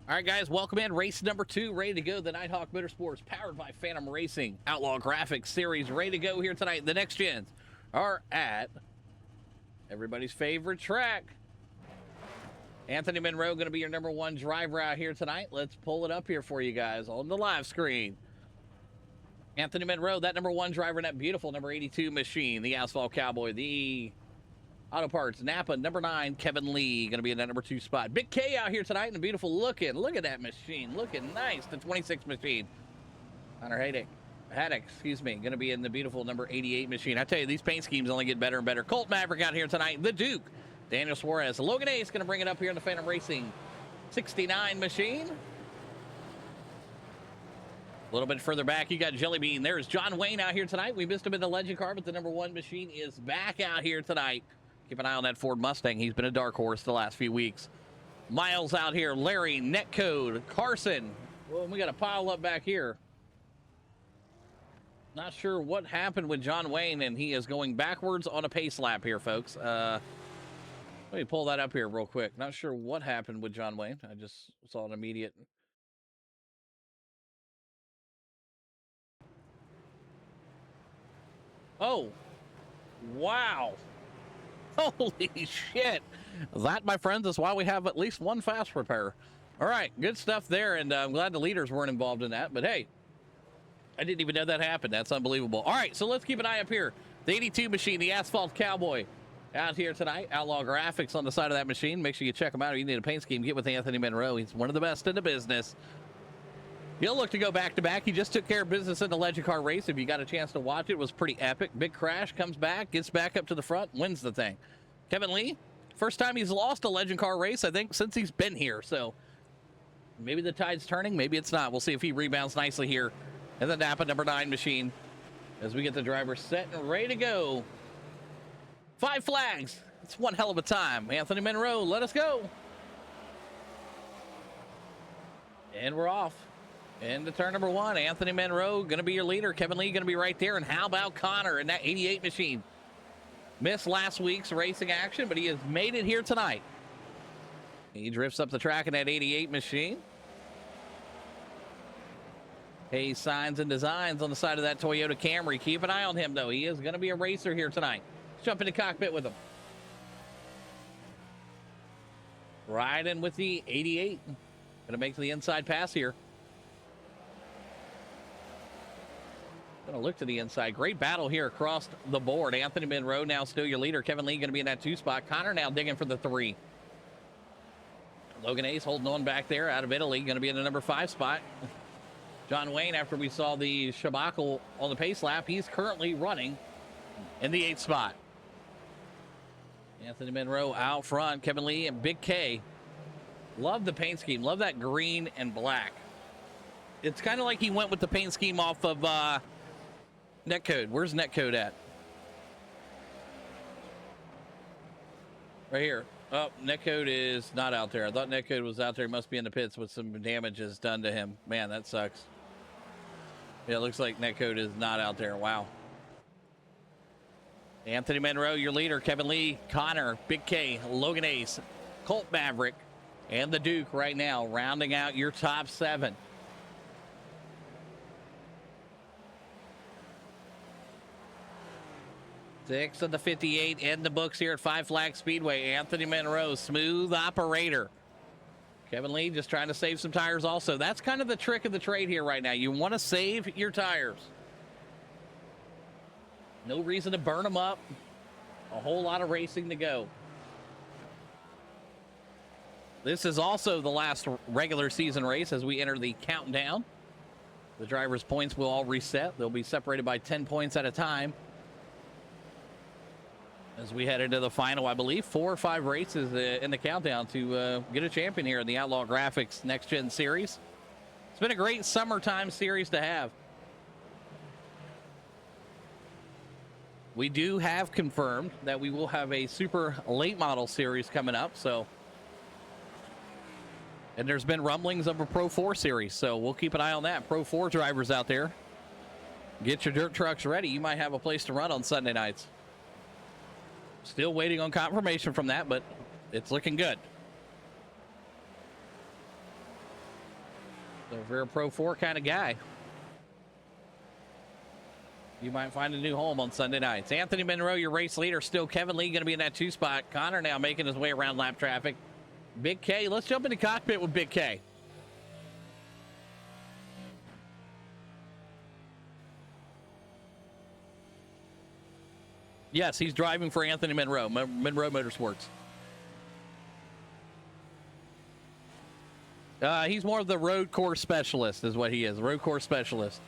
All right, guys, welcome in. Race number 2, ready to go. The Nighthawk Motorsports, powered by Phantom Racing, Outlaw Graphics Series, ready to go here tonight. The next gens are at everybody's favorite track. Anthony Monroe going to be your number 1 driver out here tonight. Let's pull it up here for you guys on the live screen. Anthony Monroe, that number 1 driver in that beautiful number 82 machine, the Asphalt Cowboy, the Auto Parts, Napa, number 9, Kevin Lee, going to be in that number 2 spot. Big K out here tonight and a beautiful looking. Look at that machine. Looking nice. The 26 machine. Hunter Haddock, excuse me, going to be in the beautiful number 88 machine. I tell you, these paint schemes only get better and better. Colt Maverick out here tonight. The Duke, Daniel Suarez. Logan Ace going to bring it up here in the Phantom Racing 69 machine. A little bit further back, you got Jelly Bean. There's John Wayne out here tonight. We missed him in the Legend car, but the number 1 machine is back out here tonight. Keep an eye on that Ford Mustang. He's been a dark horse the last few weeks. Miles out here. Larry, Netcode, Carson. Well, we got a pile up back here. Not sure what happened with John Wayne, and he is going backwards on a pace lap here, folks. Let me pull that up here real quick. Not sure what happened with John Wayne. I just saw an immediate... Oh, wow. Holy shit. That, my friends, is why we have at least 1 fast repair. All right, good stuff there, and I'm glad the leaders weren't involved in that, but hey, I didn't even know that happened. That's unbelievable. All right, so let's keep an eye up here. The 82 machine, the Asphalt Cowboy, out here tonight. Outlaw Graphics on the side of that machine. Make sure you check them out. If you need a paint scheme, get with Anthony Monroe. He's one of the best in the business. He'll look to go back-to-back. He just took care of business in the Legend car race. If you got a chance to watch it, it was pretty epic. Big crash, comes back, gets back up to the front, wins the thing. Kevin Lee, first time he's lost a Legend car race, I think, since he's been here. So maybe the tide's turning, maybe it's not. We'll see if he rebounds nicely here in the Napa number 9 machine as we get the driver set and ready to go. 5 flags. It's one hell of a time. Anthony Monroe, let us go. And we're off. Into turn number 1, Anthony Monroe going to be your leader. Kevin Lee going to be right there. And how about Connor in that 88 machine? Missed last week's racing action, but he has made it here tonight. He drifts up the track in that 88 machine. Hey, Signs and Designs on the side of that Toyota Camry. Keep an eye on him, though. He is going to be a racer here tonight. Let's jump in the cockpit with him. Riding with the 88. Going to make the inside pass here. Going to look to the inside. Great battle here across the board. Anthony Monroe now still your leader. Kevin Lee going to be in that 2 spot. Connor now digging for the 3. Logan Ace holding on back there out of Italy. Going to be in the number 5 spot. John Wayne, after we saw the shabacle on the pace lap, he's currently running in the 8th spot. Anthony Monroe out front. Kevin Lee and Big K. Love the paint scheme. Love that green and black. It's kind of like he went with the paint scheme off of Netcode. Where's Netcode at? Right here. Oh, Netcode is not out there. I thought Netcode was out there. He must be in the pits with some damages done to him. Man, that sucks. Yeah, it looks like Netcode is not out there. Wow. Anthony Monroe, your leader. Kevin Lee, Connor, Big K, Logan Ace, Colt Maverick, and the Duke right now, rounding out your top 7. Six of the 58 in the books here at Five Flags Speedway. Anthony Monroe, smooth operator. Kevin Lee just trying to save some tires also. That's kind of the trick of the trade here right now. You want to save your tires. No reason to burn them up. A whole lot of racing to go. This is also the last regular season race as we enter the countdown. The drivers' points will all reset. They'll be separated by 10 points at a time. As we head into the final, I believe, 4 or 5 races in the countdown to get a champion here in the Outlaw Graphics Next Gen Series. It's been a great summertime series to have. We do have confirmed that we will have a super late model series coming up, so. And there's been rumblings of a Pro 4 series, so we'll keep an eye on that. Pro 4 drivers out there, get your dirt trucks ready. You might have a place to run on Sunday nights. Still waiting on confirmation from that, but it's looking good. So if you're a Pro 4 kind of guy, you might find a new home on Sunday nights. Anthony Monroe, your race leader. Still Kevin Lee going to be in that 2 spot. Connor now making his way around lap traffic. Big K, let's jump into cockpit with Big K. Yes, he's driving for Anthony Monroe, Monroe Motorsports. He's more of the road course specialist is what he is, road course specialist.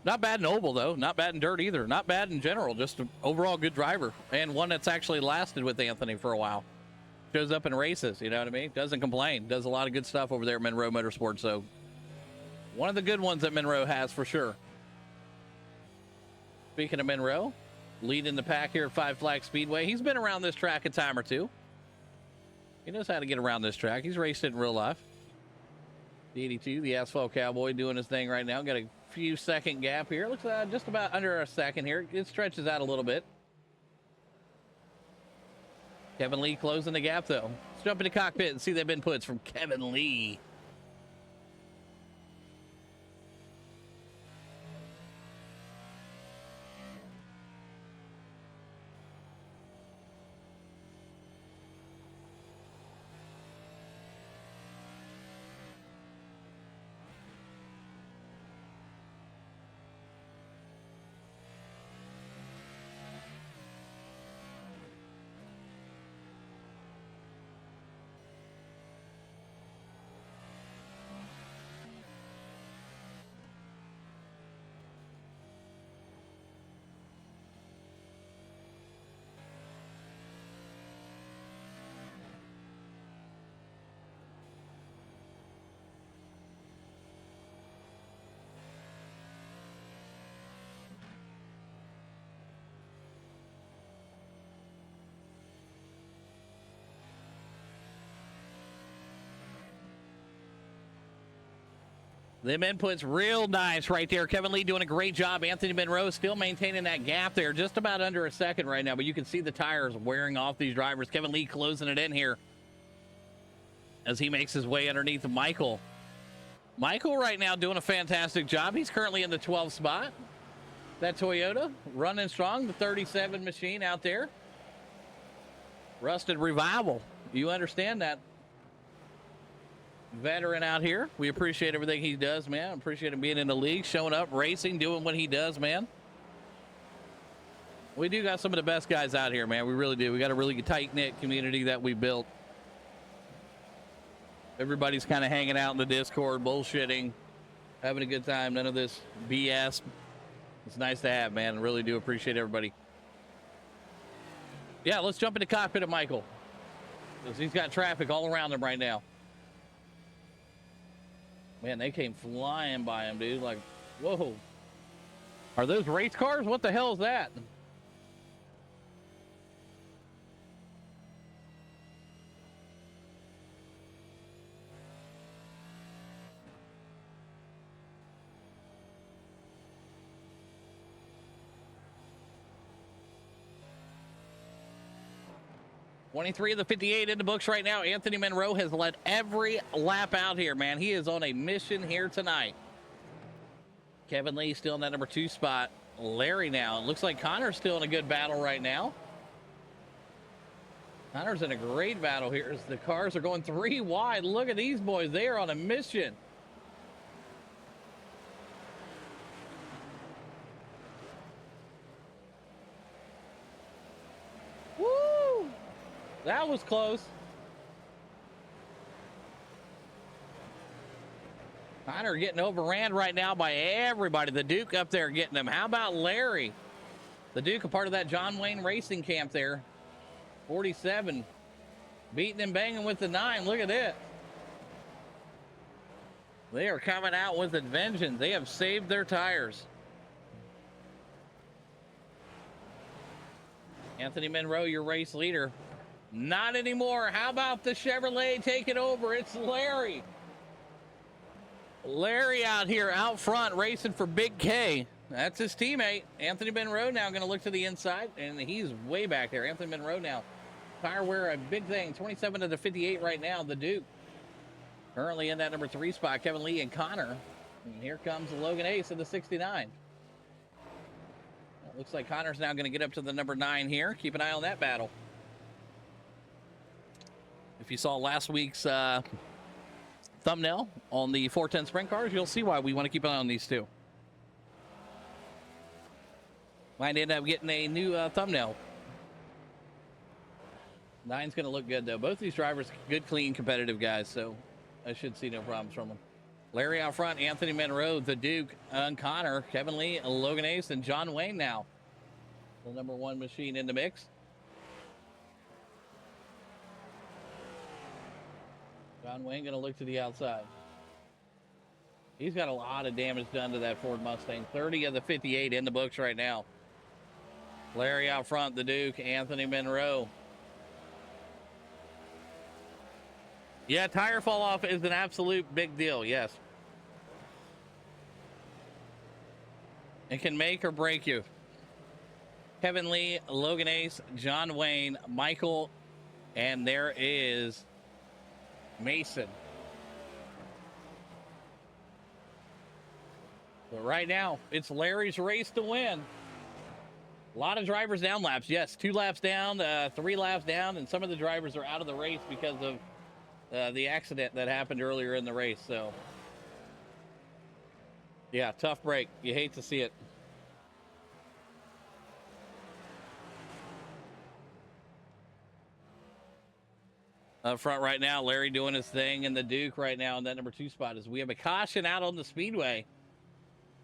Not bad in oval, though. Not bad in dirt either. Not bad in general. Just an overall good driver. And one that's actually lasted with Anthony for a while. Shows up in races, you know what I mean? Doesn't complain. Does a lot of good stuff over there at Monroe Motorsports. So one of the good ones that Monroe has for sure. Speaking of Monroe, leading the pack here at Five Flags Speedway. He's been around this track a time or two. He knows how to get around this track. He's raced it in real life. The 82, the Asphalt Cowboy, doing his thing right now. Got a few second gap here. Looks just about under a second here. It stretches out a little bit. Kevin Lee closing the gap, though. Let's jump into cockpit and see the inputs from Kevin Lee. Them inputs real nice right there. Kevin Lee doing a great job. Anthony Monroe still maintaining that gap there. Just about under a second right now, but you can see the tires wearing off these drivers. Kevin Lee closing it in here as he makes his way underneath Michael. Michael right now doing a fantastic job. He's currently in the 12th spot. That Toyota running strong. The 37 machine out there. Rusted Revival. You understand that. Veteran out here. We appreciate everything he does, man. Appreciate him being in the league, showing up, racing, doing what he does, man. We do got some of the best guys out here, man. We really do. We got a really tight-knit community that we built. Everybody's kind of hanging out in the Discord, bullshitting, having a good time. None of this BS. It's nice to have, man. I really do appreciate everybody. Yeah, let's jump into cockpit of Michael, because he's got traffic all around him right now. Man, they came flying by him, dude. Like, whoa. Are those race cars? What the hell is that? $23 of the 58 in the books right now. Anthony Monroe has led every lap out here, man. He is on a mission here tonight. Kevin Lee still in that number 2 spot. Larry now. It looks like Connor's still in a good battle right now. Connor's in a great battle here as the cars are going 3 wide. Look at these boys. They are on a mission. That was close. Connor getting overran right now by everybody. The Duke up there getting them. How about Larry? The Duke, a part of that John Wayne Racing Camp there. 47. Beating and banging with the 9. Look at it. They are coming out with a vengeance. They have saved their tires. Anthony Monroe, your race leader. Not anymore. How about the Chevrolet taking over? It's Larry. Larry out here out front racing for Big K. That's his teammate. Anthony Monroe now going to look to the inside, and he's way back there. Anthony Monroe now Tire wear, a big thing. 27 to 58 right now. The Duke currently in that number 3 spot. Kevin Lee and Connor. And here comes Logan Ace in the 69. Well, looks like Connor's now going to get up to the number 9 here. Keep an eye on that battle. If you saw last week's thumbnail on the 410 sprint cars, you'll see why we want to keep an eye on these two. Might end up getting a new thumbnail. 9's going to look good, though. Both these drivers, good, clean, competitive guys, so I should see no problems from them. Larry out front, Anthony Monroe, the Duke, and Connor, Kevin Lee, Logan Ace, and John Wayne now. The number 1 machine in the mix. John Wayne going to look to the outside. He's got a lot of damage done to that Ford Mustang. 30 of the 58 in the books right now. Larry out front, the Duke, Anthony Monroe. Yeah, tire fall off is an absolute big deal, yes. It can make or break you. Kevin Lee, Logan Ace, John Wayne, Michael, and there is Mason. But right now, it's Larry's race to win. A lot of drivers down laps. Yes, 2 laps down, 3 laps down, and some of the drivers are out of the race because of the accident that happened earlier in the race. So, yeah, tough break. You hate to see it. Up front right now, Larry doing his thing, and the Duke right now in that number 2 spot as we have a caution out on the speedway.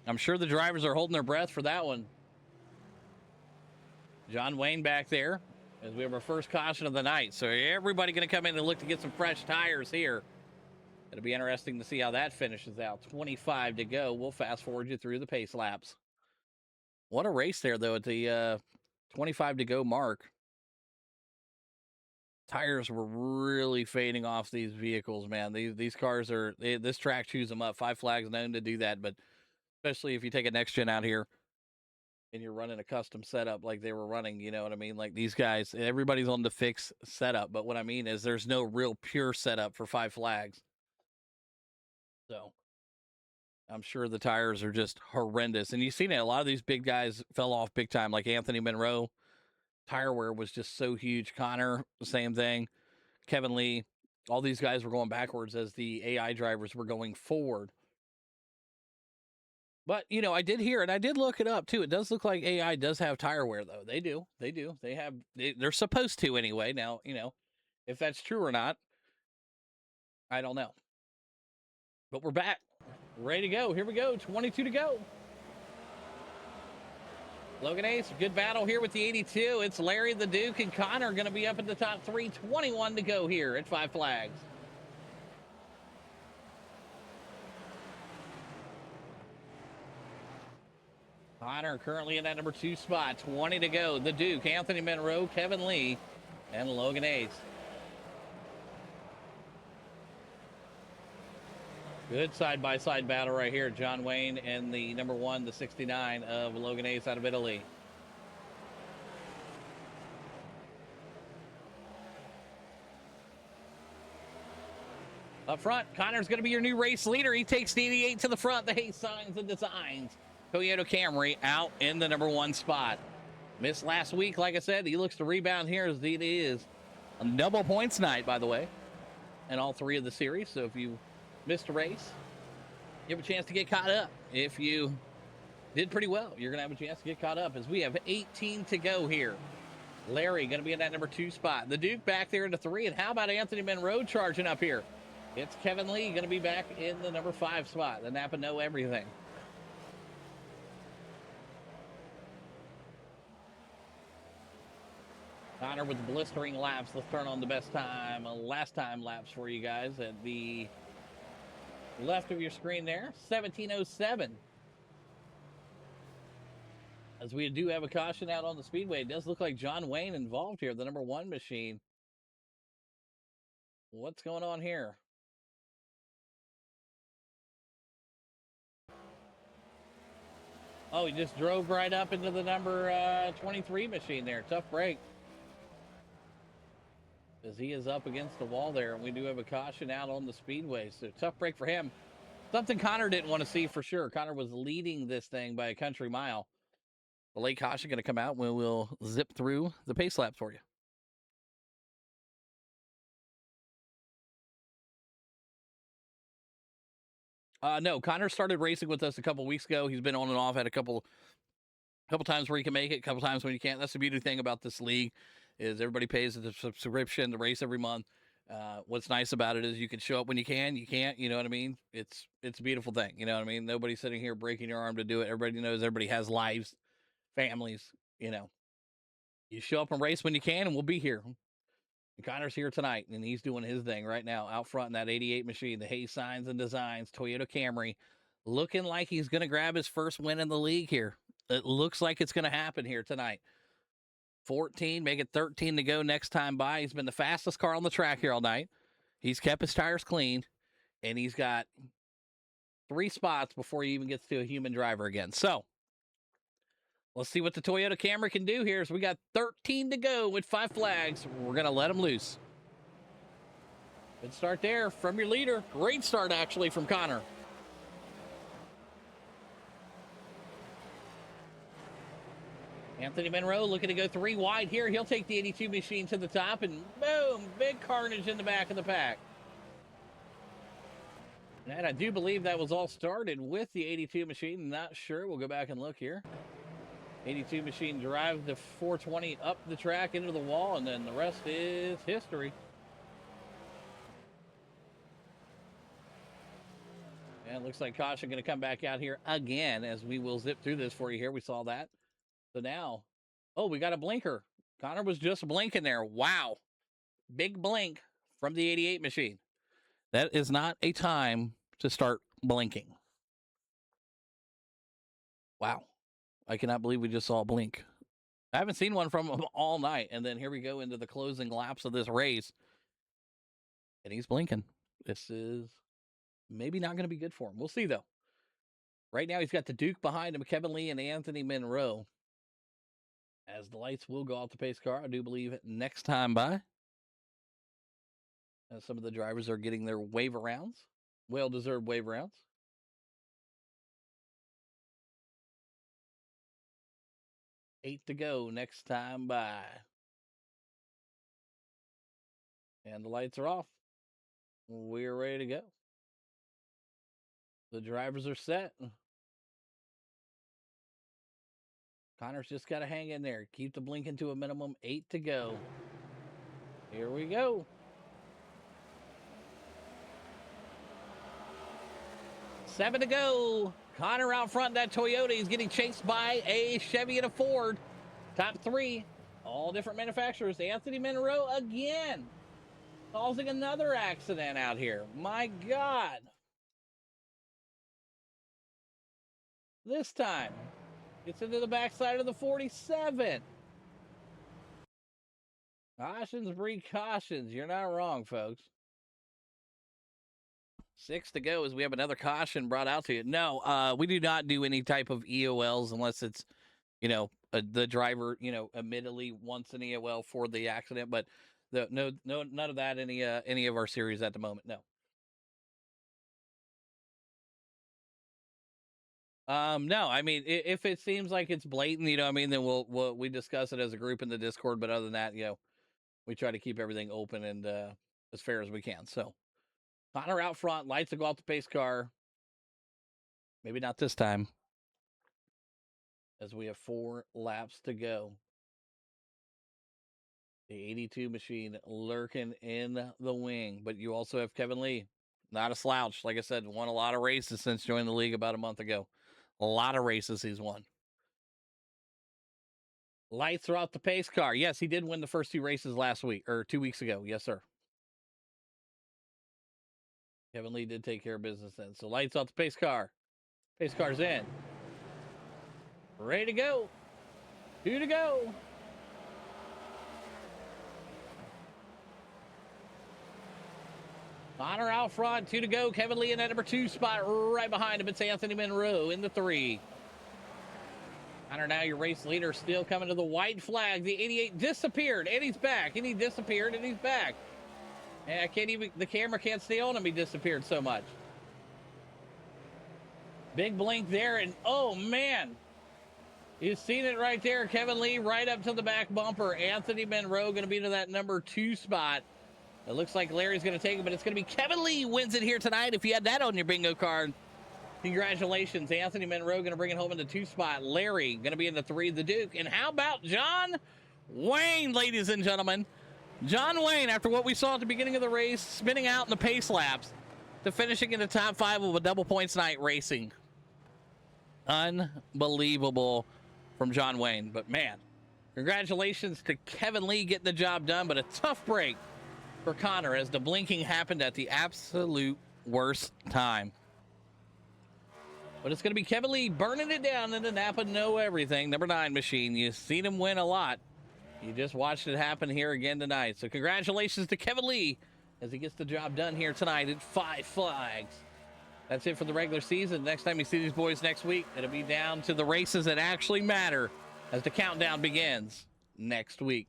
I'm sure the drivers are holding their breath for that one. John Wayne back there as we have our first caution of the night. So everybody going to come in and look to get some fresh tires here. It'll be interesting to see how that finishes out. 25 to go. We'll fast forward you through the pace laps. What a race there, though, at the 25 to go mark. Tires were really fading off these vehicles, man. These cars are, this track chews them up. Five Flags known to do that, but especially if you take a next gen out here and you're running a custom setup like they were running, you know what I mean? Like these guys, everybody's on the fix setup, but what I mean is there's no real pure setup for Five Flags. So I'm sure the tires are just horrendous. And you've seen it, a lot of these big guys fell off big time, like Anthony Monroe. Tire wear was just so huge. Connor, same thing. Kevin Lee, all these guys were going backwards as the AI drivers were going forward. But, you know, I did hear it. I did look it up, too. It does look like AI does have tire wear, though. They do. They do. They're supposed to anyway. Now, you know, if that's true or not, I don't know. But we're back. Ready to go. Here we go. 22 to go. Logan Ace, good battle here with the 82. It's Larry, the Duke, and Connor going to be up in the top 3. 21 to go here at Five Flags. Connor currently in that number 2 spot. 20 to go. The Duke, Anthony Monroe, Kevin Lee, and Logan Ace. Good side-by-side battle right here. John Wayne and the number 1, the 69 of Logan Ace out of Italy. Up front, Connor's going to be your new race leader. He takes the 88 to the front. The Hayes Signs and Designs. Toyota Camry out in the number 1 spot. Missed last week, like I said. He looks to rebound here as it is a double points night, by the way, in all 3 of the series. So if you missed a race, you have a chance to get caught up. If you did pretty well, you're going to have a chance to get caught up as we have 18 to go here. Larry going to be in that number 2 spot. The Duke back there into 3. And how about Anthony Monroe charging up here? It's Kevin Lee going to be back in the number 5 spot. The Napa know everything. Connor with blistering laps. Let's turn on the best time, last time laps for you guys at the left of your screen there. 17:07. As we do have a caution out on the speedway, it does look like John Wayne involved here, the number 1 machine. What's going on here? Oh, he just drove right up into the number 23 machine there. Tough break. as he is up against the wall there, and we do have a caution out on the speedway. So tough break for him. Something Connor didn't want to see for sure. Connor was leading this thing by a country mile. The late caution going to come out. We'll zip through the pace laps for you. No, Connor started racing with us a couple weeks ago. He's been on and off, had a couple times where he can make it, a couple times when he can't. That's the beauty thing about this league, is everybody pays a subscription to race every month. What's nice about it is you can show up when you can, you can't, you know what I mean? It's a beautiful thing, you know what I mean? Nobody's sitting here breaking your arm to do it. Everybody knows everybody has lives, families, you know. You show up and race when you can, and we'll be here. And Connor's here tonight, and he's doing his thing right now out front in that 88 machine, the Hayes Signs and Designs Toyota Camry, looking like he's going to grab his first win in the league here. It looks like it's going to happen here tonight. 14, make it 13 to go next time by. He's been the fastest car on the track here all night. He's kept his tires clean, and he's got 3 spots before he even gets to a human driver again. So let's see what the Toyota Camry can do here. So we got 13 to go with 5 flags. We're going to let him loose. Good start there from your leader. Great start, actually, from Connor. Anthony Monroe looking to go 3 wide here. He'll take the 82 machine to the top, and boom, big carnage in the back of the pack. And I do believe that was all started with the 82 machine. Not sure. We'll go back and look here. 82 machine drive the 420 up the track into the wall, and then the rest is history. And it looks like caution going to come back out here again, as we will zip through this for you here. We saw that. So now, oh, we got a blinker. Connor was just blinking there. Wow. Big blink from the 88 machine. That is not a time to start blinking. Wow. I cannot believe we just saw a blink. I haven't seen one from him all night. And then here we go into the closing laps of this race. And he's blinking. This is maybe not going to be good for him. We'll see, though. Right now, he's got the Duke behind him, Kevin Lee and Anthony Monroe. As the lights will go off the pace car, I do believe next time by. As some of the drivers are getting their wave arounds. Well-deserved wave rounds. Eight to go next time by. And the lights are off. We're ready to go. The drivers are set. Connor's just got to hang in there. Keep the blinking to a minimum. 8 to go. Here we go. 7 to go. Connor out front, that Toyota. He's getting chased by a Chevy and a Ford. Top 3. All different manufacturers. Anthony Monroe again. Causing another accident out here. My God. This time. Gets into the backside of the 47. Cautions breed cautions. You're not wrong, folks. 6 to go as we have another caution brought out to you. No, we do not do any type of EOLs unless it's, you know, the driver, you know, admittedly wants an EOL for the accident. But no, none of that any of our series at the moment. No. No, I mean, if it seems like it's blatant, you know what I mean, then we discuss it as a group in the Discord. But other than that, you know, we try to keep everything open and as fair as we can. So Connor out front, lights will go off the pace car. Maybe not this time, as we have 4 laps to go. The 82 machine lurking in the wing, but you also have Kevin Lee, not a slouch. Like I said, won a lot of races since joining the league about a month ago. A lot of races he's won. Lights are off the pace car. Yes, he did win the first 2 races last week, or 2 weeks ago. Yes, sir. Kevin Lee did take care of business then. So lights off the pace car. Pace car's in. Ready to go. 2 to go. Connor out front, 2 to go. Kevin Lee in that number 2 spot right behind him. It's Anthony Monroe in the 3. Connor, now your race leader, still coming to the white flag. The 88 disappeared, and he's back. And he disappeared, and he's back. And I can't even, the camera can't stay on him. He disappeared so much. Big blink there, and oh, man. You've seen it right there. Kevin Lee right up to the back bumper. Anthony Monroe going to be to that number 2 spot. It looks like Larry's going to take it, but it's going to be Kevin Lee wins it here tonight. If you had that on your bingo card, congratulations. Anthony Monroe going to bring it home in the 2 spot. Larry going to be in the 3, the Duke. And how about John Wayne, ladies and gentlemen? John Wayne, after what we saw at the beginning of the race, spinning out in the pace laps to finishing in the top 5 of a double points night racing. Unbelievable from John Wayne. But man, congratulations to Kevin Lee getting the job done, but a tough break for Connor as the blinking happened at the absolute worst time. But it's going to be Kevin Lee burning it down in the Napa Know Everything number 9 machine. You've seen him win a lot. You just watched it happen here again tonight. So congratulations to Kevin Lee as he gets the job done here tonight at Five Flags. That's it for the regular season. Next time you see these boys next week, it'll be down to the races that actually matter as the countdown begins next week.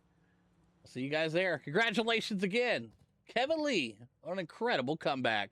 I'll see you guys there. Congratulations again, Kevin Lee, on an incredible comeback.